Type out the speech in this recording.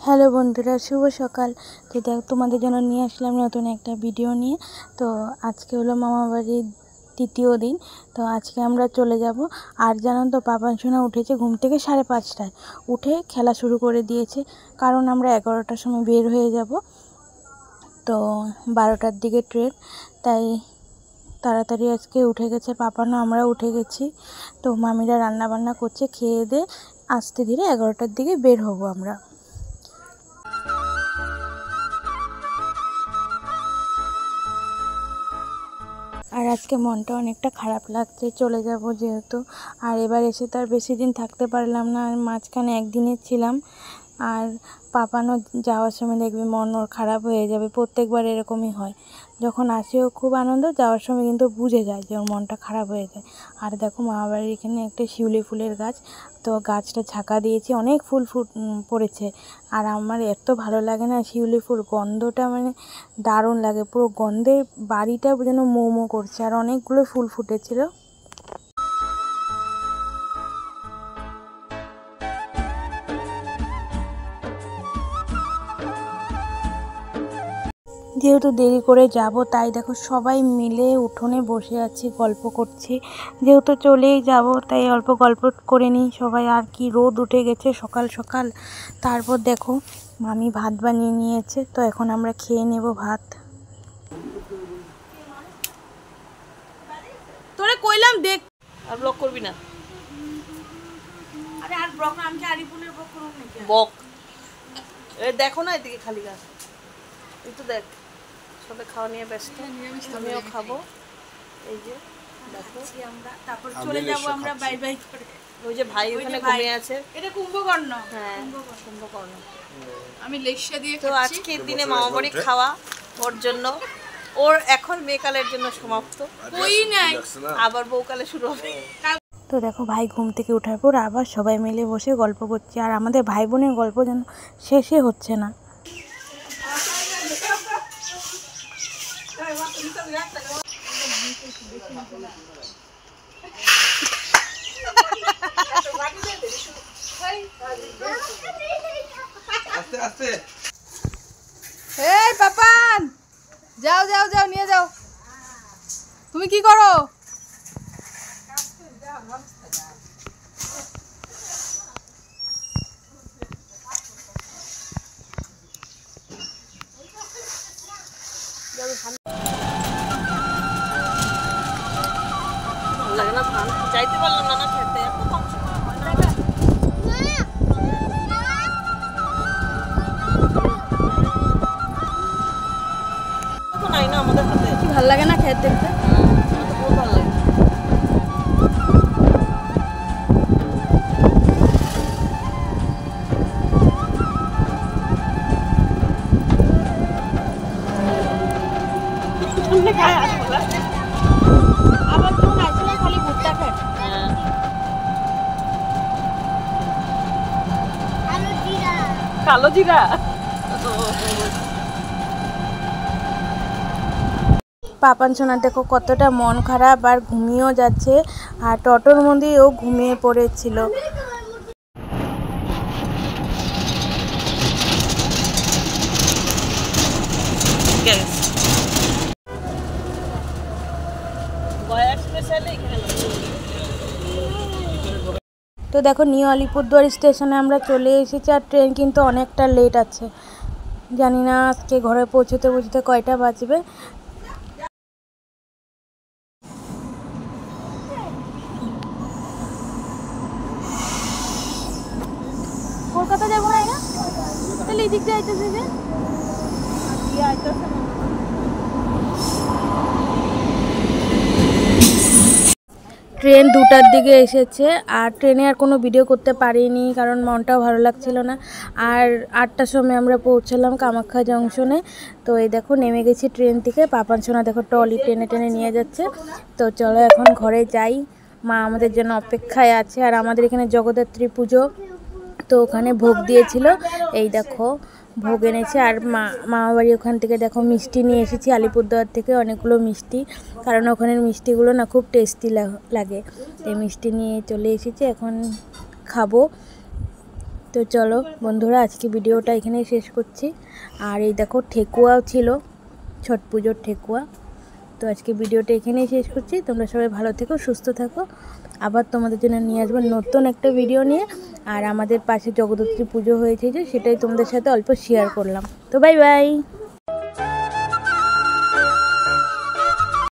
Hello বন্ধুরা, শুভ সকাল। তো দেখো, তোমাদের জন্য নিয়ে আসলাম নতুন একটা ভিডিও নিয়ে। তো আজকে হলো মামাবাড়ির তৃতীয় দিন। তো আজকে আমরা চলে যাব। আর জানো তো, পাপান সোনা উঠেছে ঘুম থেকে 5:30টায়, উঠে খেলা শুরু করে দিয়েছে। কারণ আমরা 11টার সময় বের হয়ে যাব, তো 12টার দিকে ট্রেন, তাই তাড়াতাড়ি আজকে উঠে গেছে পাপানও, আমরা উঠে গেছি। তো মামিরা রান্না বান্না করছে, খেয়ে দিয়ে আস্তে ধীরে 11টার দিকে বের হব আমরা। আর আজকে মনটা অনেকটা খারাপ লাগছে, চলে যাব যেহেতু। আর এবার এসে তো আর বেশি দিন থাকতে পারলাম না, আর মাঝখানে একদিনের ছিলাম। আর পাপানও যাওয়ার সময় দেখবে মন ওর খারাপ হয়ে যাবে, প্রত্যেকবার এরকমই হয়। যখন আসেও খুব আনন্দ, যাওয়ার সময় কিন্তু বুঝে যায় যে ওর মনটা খারাপ হয়ে যায়। আর দেখো, মামাবাড়ির এখানে একটা শিউলি ফুলের গাছ, তো গাছটা ঝাঁকা দিয়েছি, অনেক ফুল পড়েছে। আর আমার এত ভালো লাগে না শিউলি ফুল, গন্ধটা মানে দারুণ লাগে, পুরো গন্ধে বাড়িটা যেন মো মো করছে। আর অনেকগুলো ফুল ফুটেছিল। যেহেতু দেরি করে যাব, তাই দেখো সবাই মিলে উঠোনে বসে আছি, গল্প করছি। যেহেতু চলেই যাব, তাই অল্প গল্প করে নিই সবাই। আর কি রোদ উঠে গেছে সকাল সকাল। তারপর দেখো, মামি ভাত বানিয়ে নিয়েছে, তো এখন আমরা খেয়ে নেব ভাত। তোরে কইলাম দেখ, আর ব্লক করবি না। আরে আর ব্লক না, আমি কি আরিফুলের ব্লক করব নাকি? বক এই দেখো না, এদিকে খালি গাছ, একটু দেখ। সবাই খাওয়া নিয়ে ব্যস্ত, আমিও খাবো। এই যে দেখো, আমরা তারপর চলে যাব আমরা বাই বাই করে। ওই যে ভাই ওখানে ঘুমিয়ে আছে। এটা কুম্ভকর্ণ। হ্যাঁ, কুম্ভকর্ণ। আমি লেকশা দিয়ে তো আজকের দিনে মামাবাড়ি খাওয়া ওর জন্য, ওর এখন মেয়েকালের জন্য সমাপ্ত, কই নাই, আবার বউকালে শুরু হবে। তো দেখো, ভাই ঘুম থেকে ওঠার পর আবার সবাই মিলে বসে গল্প করছি। আর আমাদের ভাই বোনের গল্প যেন শেষে হচ্ছে না। আস্তে আস্তে। এই পাপান, যাও যাও যাও, নিয়ে যাও। তুমি কি করো? লাগে না, ধান যাইতে পারলাম না খেতে, এত কম সময় হয় না। তো নাই না আমাদের হাতে। কি ভাল লাগে না খেতে দেখতে? আমার তো খুব ভালো লাগে। আবার যখন আসলে খালি ভুট্টা খায়। কালো জিরা। পাপান সোনার দেখো কতটা মন খারাপ, আর ঘুমিয়েও যাচ্ছে। আর টোটোর মধ্যেও ঘুমিয়ে পড়েছিল। তো দেখো, নিউ আলিপুরদুয়ার স্টেশনে আমরা চলে এসেছি। আর ট্রেন কিন্তু অনেকটা লেট আছে, জানি না আজকে ঘরে পৌঁছতে পৌঁছতে কয়টা বাজবে। কলকাতা যাবো না, না তাহলে এই দিক দিয়ে আইতেছে যে ট্রেন 2টার দিকে এসেছে। আর ট্রেনে আর কোনো ভিডিও করতে পারিনি, কারণ মনটাও ভালো লাগছিল না। আর 8টার সময় আমরা পৌঁছলাম কামাখ্যা জংশনে। তো এই দেখো, নেমে গেছি ট্রেন থেকে। পাপান সোনা দেখো ট্রলি টেনে টেনে নিয়ে যাচ্ছে। তো চলো এখন ঘরে যাই, মা আমাদের জন্য অপেক্ষায় আছে। আর আমাদের এখানে জগদ্ধাত্রী পুজো, তো ওখানে ভোগ দিয়েছিল। এই দেখো ভোগ এনেছে। আর মামাবাড়ি ওখান থেকে দেখো মিষ্টি নিয়ে এসেছি, আলিপুরদুয়ার থেকে অনেকগুলো মিষ্টি, কারণ ওখানের মিষ্টিগুলো না খুব টেস্টি লাগে। এই মিষ্টি নিয়ে চলে এসেছি, এখন খাবো। তো চলো বন্ধুরা, আজকে ভিডিওটা এখানেই শেষ করছি। আর এই দেখো ঠেকুয়াও ছিল, ছট পুজোর ঠেকুয়া। তো আজকে ভিডিওটা এখানেই শেষ করছি। তোমরা সবাই ভালো থেকো, সুস্থ থাকো। আবার তোমাদের জন্য নিয়ে আসবো নতুন একটা ভিডিও নিয়ে। আর আমাদের পাশে জগদ্ধাত্রী পুজো হয়েছে যে, সেটাই তোমাদের সাথে অল্প শেয়ার করলাম। তো বাই বাই।